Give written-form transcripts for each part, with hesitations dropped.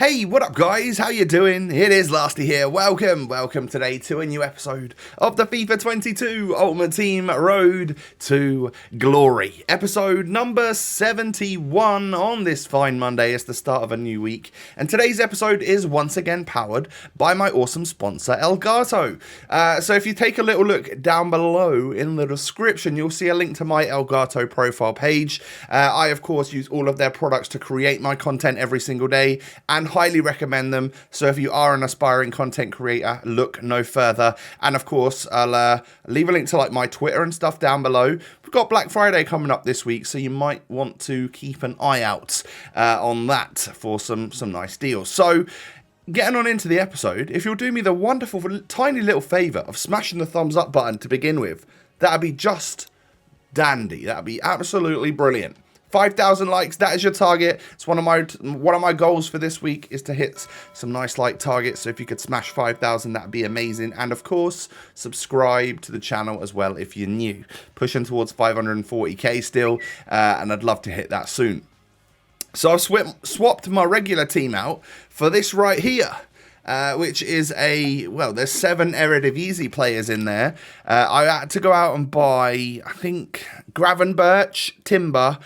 Hey, what up guys? How you doing? It is Lasty here. Welcome today to a new episode of the FIFA 22 Ultimate Team Road to Glory. Episode number 71 on this fine Monday. It's the start of a new week. And today's episode is once again powered by my awesome sponsor, Elgato. So if you take a little look down below in the description, you'll see a link to my Elgato profile page. I, of course, use all of their products to create my content every single day and highly recommend them. So if you are an aspiring content creator, look no further. And of course, I'll leave a link to like my Twitter and stuff down below. We've got Black Friday coming up this week, so you might want to keep an eye out on that for some nice deals. So getting on into the episode, if you'll do me the wonderful tiny little favor of smashing the thumbs up button to begin with, that'd be just dandy. That'd be absolutely brilliant. 5,000 likes, that is your target. It's one of my goals for this week is to hit some nice like targets. So if you could smash 5,000, that'd be amazing. And of course, subscribe to the channel as well if you're new. Pushing towards 540k still, and I'd love to hit that soon. So I've swapped my regular team out for this right here. Which is there's 7 Eredivisie players in there. I had to go out and buy, I think, Gravenberch, Timber,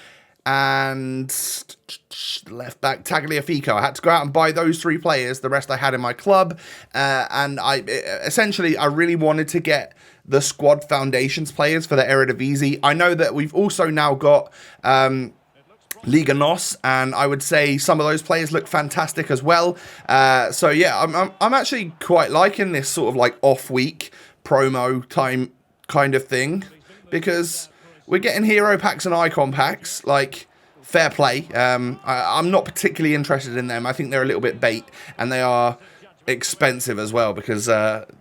and left back Tagliafico. I had to go out and buy those 3 players. The rest I had in my club. And I really wanted to get the squad foundations players for the Eredivisie. I know that we've also now got Liga NOS, and I would say some of those players look fantastic as well. So yeah, I'm actually quite liking this sort of like off week promo time kind of thing, because we're getting hero packs and icon packs, like fair play. I'm not particularly interested in them. I think they're a little bit bait, and they are expensive as well, because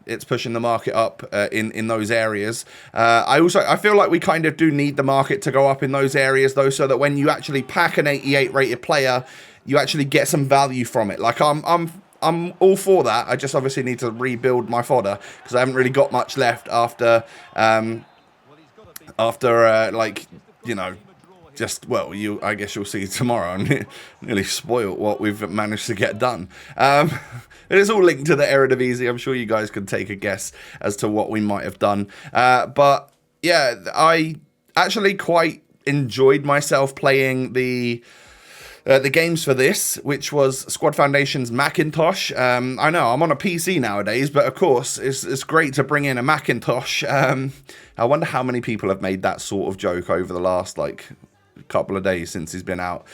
it's pushing the market up in those areas. I feel like we kind of do need the market to go up in those areas though, so that when you actually pack an 88 rated player, you actually get some value from it. Like I'm all for that. I just obviously need to rebuild my fodder, because I haven't really got much left after like, you know, just, well, I guess you'll see tomorrow. I nearly spoiled what we've managed to get done. It is all linked to the Eredivisie. I'm sure you guys can take a guess as to what we might have done. But yeah, I actually quite enjoyed myself playing the games for this, which was Squad Foundation's Mac-Intosh. I know, I'm on a PC nowadays, but of course, it's great to bring in a Mac-Intosh. I wonder how many people have made that sort of joke over the last, like, couple of days since he's been out.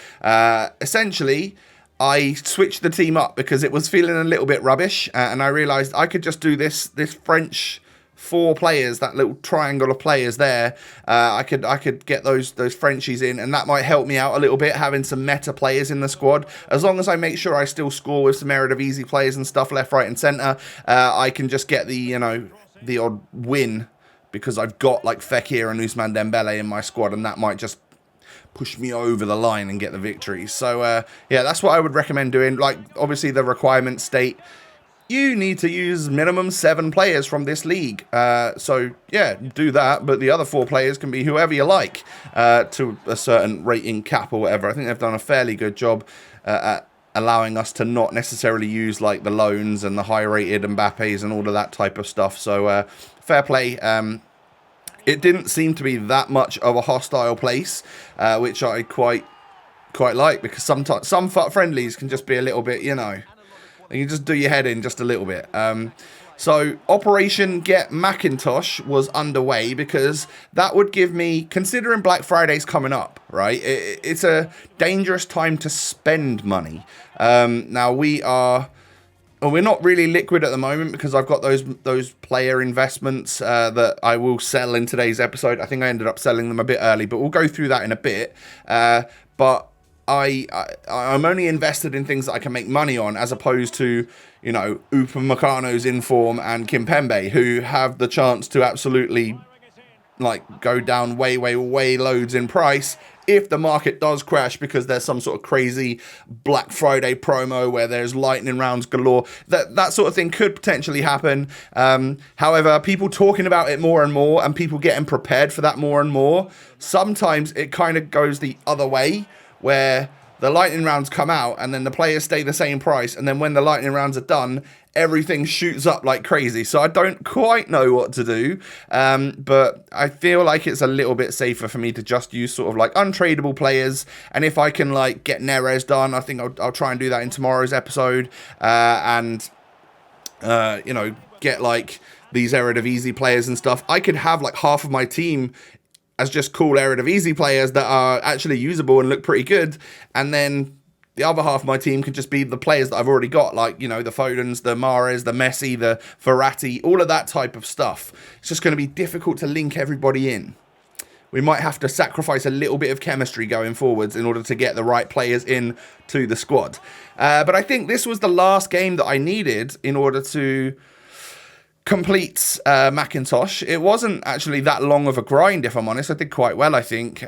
Essentially, I switched the team up because it was feeling a little bit rubbish, and I realised I could just do this French 4 players, that little triangle of players there. I could get those Frenchies in, and that might help me out a little bit, having some meta players in the squad. As long as I make sure I still score with some Eredivisie players and stuff left, right, and centre, I can just get the odd win, because I've got like Fekir and Ousmane Dembele in my squad, and that might just push me over the line and get the victory. So yeah, that's what I would recommend doing. Like, obviously the requirements state you need to use minimum 7 players from this league. So yeah, do that, but the other 4 players can be whoever you like, to a certain rating cap or whatever. I think they've done a fairly good job at allowing us to not necessarily use like the loans and the high rated Mbappes and all of that type of stuff. So fair play. It didn't seem to be that much of a hostile place, which I quite like, because sometimes some friendlies can just be a little bit, you know, you just do your head in just a little bit. So Operation Get Mac-Intosh was underway, because that would give me, considering Black Friday's coming up, right? It's a dangerous time to spend money. Now we're not really liquid at the moment, because I've got those player investments that I will sell in today's episode. I think I ended up selling them a bit early, but we'll go through that in a bit. But I'm only invested in things that I can make money on, as opposed to, you know, Upamecano's Inform and Kimpembe, who have the chance to absolutely like go down way loads in price if the market does crash, because there's some sort of crazy Black Friday promo where there's lightning rounds galore. That sort of thing could potentially happen. However, people talking about it more and more, and people getting prepared for that more and more, sometimes it kind of goes the other way, where the lightning rounds come out and then the players stay the same price, and then when the lightning rounds are done, everything shoots up like crazy. So I don't quite know what to do, but I feel like it's a little bit safer for me to just use sort of like untradeable players. And if I can like get Neres done, I think I'll try and do that in tomorrow's episode, and you know, get like these Eredivisie players and stuff. I could have like half of my team as just cool Eredivisie players that are actually usable and look pretty good, and then the other half of my team could just be the players that I've already got, like, you know, the Fodens, the Mahrez, the Messi, the Verratti, all of that type of stuff. It's just going to be difficult to link everybody in. We might have to sacrifice a little bit of chemistry going forwards in order to get the right players in to the squad. But I think this was the last game that I needed in order to complete Mac-Intosh. It wasn't actually that long of a grind, if I'm honest. I did quite well, I think.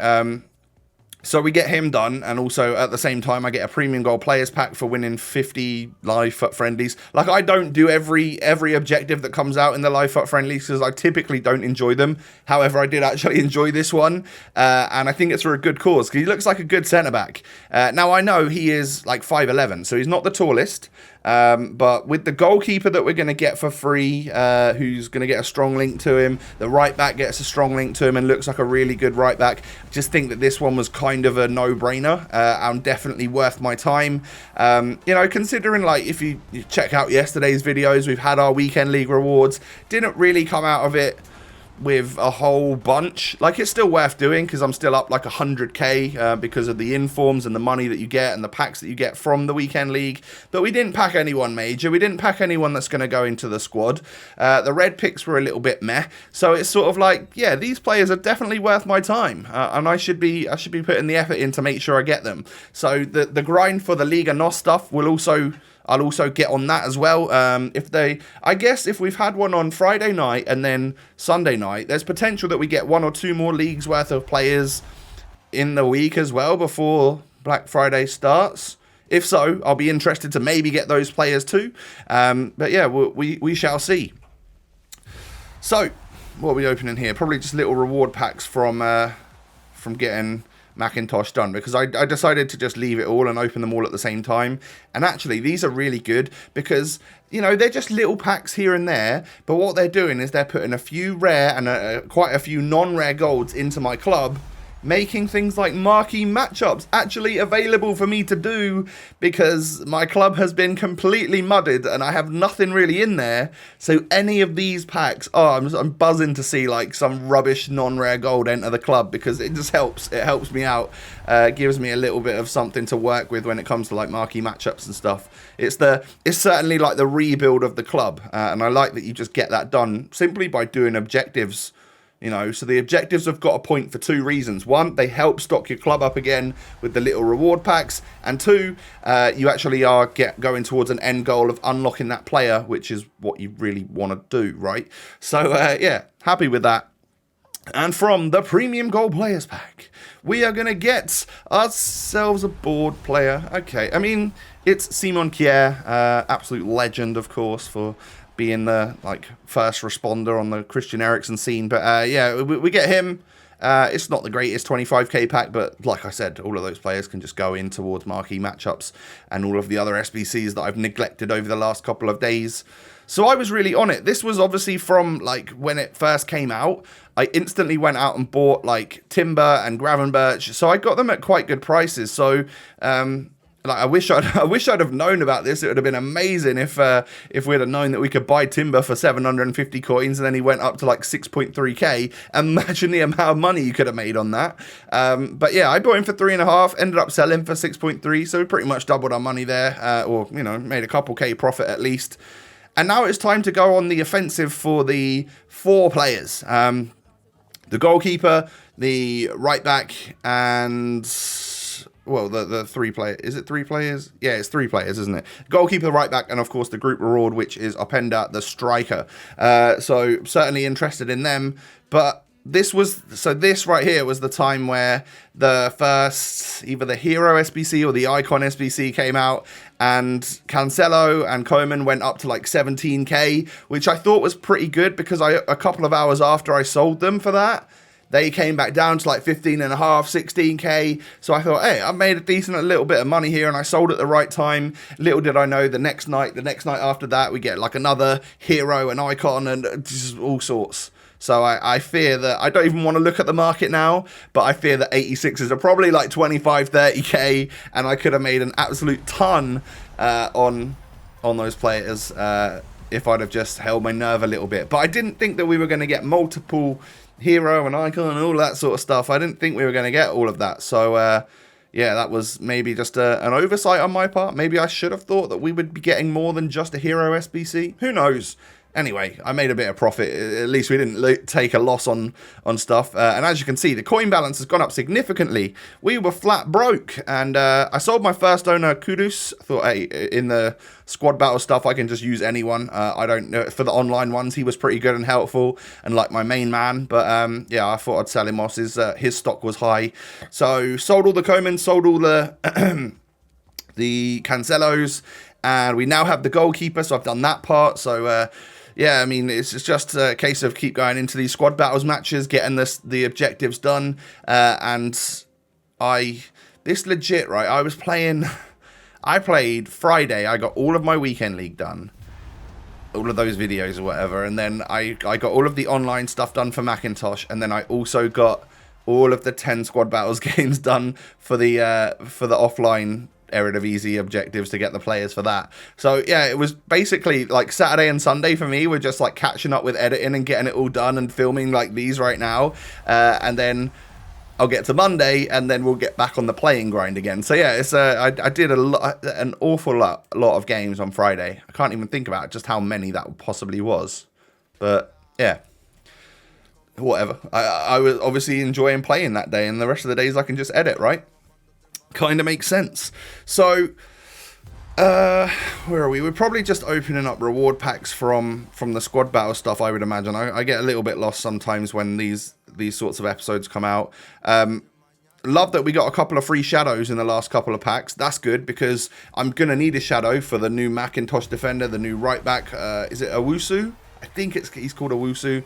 So we get him done, and also at the same time I get a premium gold players pack for winning 50 live FUT friendlies. Like, I don't do every objective that comes out in the live FUT friendlies because I typically don't enjoy them. However, I did actually enjoy this one, and I think it's for a good cause because he looks like a good centre-back. Now, I know he is like 5'11", so he's not the tallest, but with the goalkeeper that we're going to get for free, who's going to get a strong link to him, the right back gets a strong link to him and looks like a really good right back. I just think that this one was kind of a no-brainer, and definitely worth my time. You know, considering, like, if you check out yesterday's videos, we've had our weekend league rewards. Didn't really come out of it with a whole bunch. Like, it's still worth doing because I'm still up like 100k because of the informs and the money that you get and the packs that you get from the weekend league. But we didn't pack anyone major. We didn't pack anyone that's going to go into the squad. The red picks were a little bit meh. So it's sort of like, yeah, these players are definitely worth my time, and I should be putting the effort in to make sure I get them. So the grind for the Liga NOS stuff will also, I'll also get on that as well. I guess if we've had one on Friday night and then Sunday night, there's potential that we get 1 or 2 more leagues worth of players in the week as well before Black Friday starts. If so, I'll be interested to maybe get those players too. But yeah, we shall see. So, what are we opening here? Probably just little reward packs from getting Mac-Intosh done, because I decided to just leave it all and open them all at the same time. And actually, these are really good because, you know, they're just little packs here and there, but what they're doing is they're putting a few rare and quite a few non-rare golds into my club, making things like marquee matchups actually available for me to do, because my club has been completely mudded and I have nothing really in there. So any of these packs, I'm buzzing to see like some rubbish non-rare gold enter the club, because it just helps. It helps me out, gives me a little bit of something to work with when it comes to like marquee matchups and stuff. It's certainly like the rebuild of the club, and I like that you just get that done simply by doing objectives. You know, so the objectives have got a point for 2 reasons. 1, they help stock your club up again with the little reward packs. And 2, you actually are going towards an end goal of unlocking that player, which is what you really want to do, right? So, yeah, happy with that. And from the Premium Gold Players Pack, we are going to get ourselves a board player. Okay, I mean, it's Simon Kjær, absolute legend, of course, for being the like first responder on the Christian Eriksen scene. But yeah, we get him. It's not the greatest 25k pack, but like I said, all of those players can just go in towards marquee matchups and all of the other SBCs that I've neglected over the last couple of days. So I was really on it. This was obviously from like when it first came out. I instantly went out and bought like Timber and Gravenberch. So I got them at quite good prices. So like I wish I'd have known about this. It would have been amazing if we'd have known that we could buy Timber for 750 coins and then he went up to like 6.3k. Imagine the amount of money you could have made on that. But yeah, I bought him for 3.5, ended up selling for 6.3, so we pretty much doubled our money there, or you know, made a couple K profit at least. And now it's time to go on the offensive for the 4 players. The goalkeeper, the right back, and well, the 3 players. Is it 3 players? Yeah, it's 3 players, isn't it? Goalkeeper, right back, and of course the group reward, which is Openda, the striker. So certainly interested in them. But this right here was the time where the first, either the Hero SBC or the Icon SBC came out, and Cancelo and Koeman went up to like 17k, which I thought was pretty good, because a couple of hours after I sold them for that, They came back down to like 15.5, 16k. So I thought, hey, I've made a little bit of money here, and I sold at the right time. Little did I know, the next night after that, we get like another hero, an icon, and just all sorts. So I fear that, I don't even want to look at the market now, but I fear that 86s are probably like 25, 30k, and I could have made an absolute ton on those players if I'd have just held my nerve a little bit. But I didn't think that we were going to get multiple hero and icon and all that sort of stuff. I didn't think we were going to get all of that. So yeah, that was maybe just an oversight on my part. Maybe I should have thought that we would be getting more than just a hero SBC. Who knows? Anyway, I made a bit of profit. At least we didn't take a loss on stuff. And as you can see, the coin balance has gone up significantly. We were flat broke. And I sold my first owner, Kudus. I thought, hey, in the squad battle stuff, I can just use anyone. I don't know. For the online ones, he was pretty good and helpful, and like my main man. But yeah, I thought I'd sell him off. His stock was high. So sold all the Comans, sold all the the Cancelos. And we now have the goalkeeper. So I've done that part. So yeah, I mean, it's just a case of keep going into these squad battles matches, getting the objectives done, and this legit, right, I played Friday, I got all of my weekend league done, all of those videos or whatever, and then I got all of the online stuff done for Mac-Intosh, and then I also got all of the 10 squad battles games done for the offline Eredivisie objectives to get the players for that. So yeah, it was basically like Saturday and Sunday for me. We're just like catching up with editing and getting it all done and filming like these right now, and then I'll get to Monday and then we'll get back on the playing grind again. So yeah, it's I did an awful lot of games on Friday. I can't even think about just how many that possibly was, but yeah, whatever. I was obviously enjoying playing that day, and the rest of the days I can just edit, right? Kind of makes sense. So where are we? We're probably just opening up reward packs from the squad battle stuff, I would imagine. I get a little bit lost sometimes when these sorts of episodes come out. Love that we got a couple of free shadows in the last couple of packs. That's good, because I'm gonna need a shadow for the new Mac-Intosh defender, the new right back. Is it Owusu? I think he's called Owusu.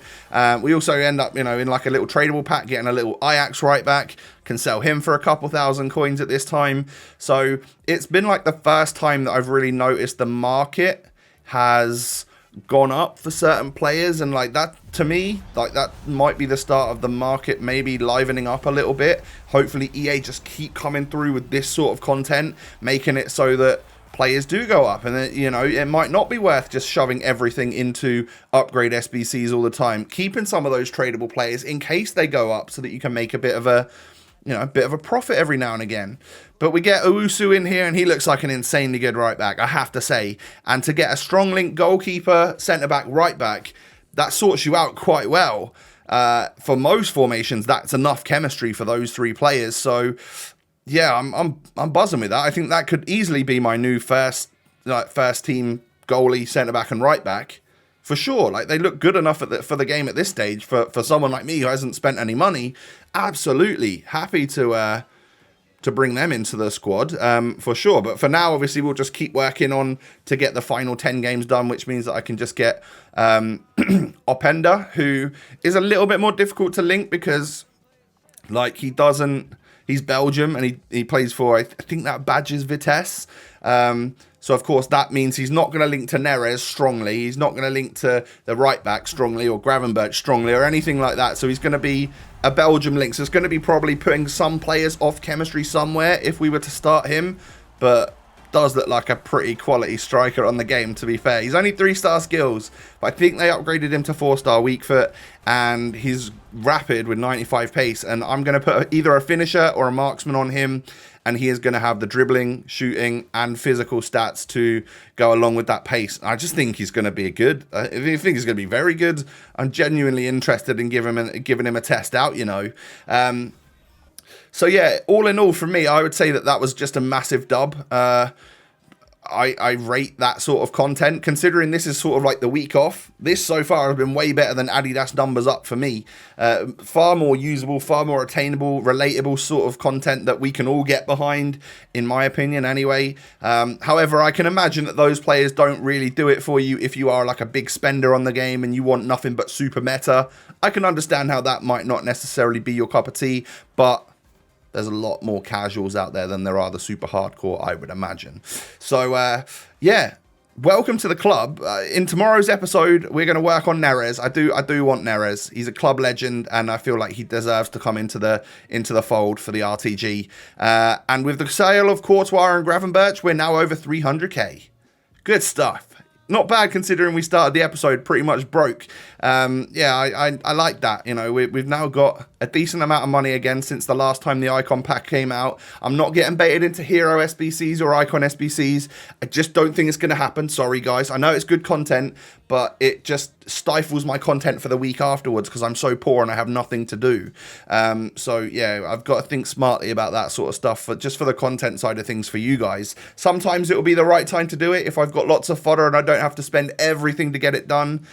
We also end up, in like a little tradable pack, getting a little Ajax right back. Can sell him for a couple thousand coins at this time. So it's been like the first time that I've really noticed the market has gone up for certain players, and like that, to me, like that might be the start of the market maybe livening up a little bit. Hopefully EA just keep coming through with this sort of content, making it so that players do go up, and then, it might not be worth just shoving everything into upgrade SBCs all the time. Keeping some of those tradable players in case they go up, so that you can make a bit of a profit every now and again. But we get Owusu in here, and he looks like an insanely good right back, I have to say. And to get a strong link goalkeeper, centre back, right back, that sorts you out quite well. For most formations, that's enough chemistry for those three players. So yeah, I'm buzzing with that. I think that could easily be my new first team goalie, centre back, and right back for sure. Like, they look good enough for the game at this stage for someone like me who hasn't spent any money. Absolutely happy to bring them into the squad for sure. But for now, obviously, we'll just keep working on to get the final 10 games done, which means that I can just get Openda, who is a little bit more difficult to link because, like, he's Belgium, and he plays for, I think that badge is Vitesse. So, of course, that means he's not going to link to Neres strongly. He's not going to link to the right back strongly, or Gravenberch strongly, or anything like that. So he's going to be a Belgium link. So it's going to be probably putting some players off chemistry somewhere if we were to start him. But does look like a pretty quality striker on the game, to be fair. He's only 3-star skills, but I think they upgraded him to 4-star weak foot, and he's rapid with 95 pace. And I'm going to put either a finisher or a marksman on him, and he is going to have the dribbling, shooting, and physical stats to go along with that pace. I just think he's going to be good. I think he's going to be very good. I'm genuinely interested in giving him a test out, So yeah, all in all, for me, I would say that was just a massive dub. I rate that sort of content, considering this is sort of like the week off. This so far has been way better than Adidas numbers up for me. Far more usable, far more attainable, relatable sort of content that we can all get behind, in my opinion anyway. However, I can imagine that those players don't really do it for you if you are like a big spender on the game and you want nothing but super meta. I can understand how that might not necessarily be your cup of tea, but there's a lot more casuals out there than there are the super hardcore, I would imagine. So, yeah, welcome to the club. In tomorrow's episode, we're going to work on Neres. I do want Neres. He's a club legend, and I feel like he deserves to come into the fold for the RTG. And with the sale of Courtois and Gravenberch, we're now over 300k. Good stuff. Not bad considering we started the episode pretty much broke. Yeah, I like that. You know, we've now got a decent amount of money again since the last time the Icon pack came out. I'm not getting baited into Hero SBCs or Icon SBCs. I just don't think it's going to happen. Sorry, guys. I know it's good content, but it just stifles my content for the week afterwards because I'm so poor and I have nothing to do. So, yeah, I've got to think smartly about that sort of stuff, but just for the content side of things for you guys. Sometimes it will be the right time to do it if I've got lots of fodder and I don't have to spend everything to get it done.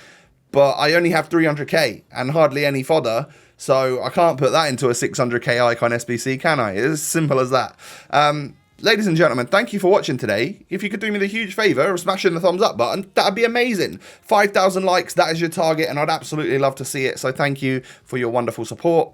But I only have 300k and hardly any fodder, so I can't put that into a 600k Icon SBC, can I? It's as simple as that. Ladies and gentlemen, thank you for watching today. If you could do me the huge favour of smashing the thumbs up button, that'd be amazing. 5,000 likes, that is your target, and I'd absolutely love to see it. So thank you for your wonderful support.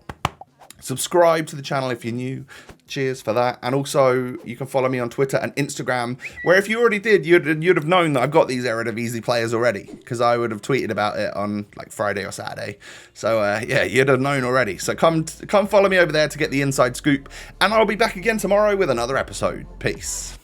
Subscribe to the channel if you're new. Cheers for that. And also, you can follow me on Twitter and Instagram, where if you already did, you'd have known that I've got these Eredivisie players already, because I would have tweeted about it on like Friday or Saturday. So yeah, you'd have known already. So come follow me over there to get the inside scoop, and I'll be back again tomorrow with another episode. Peace.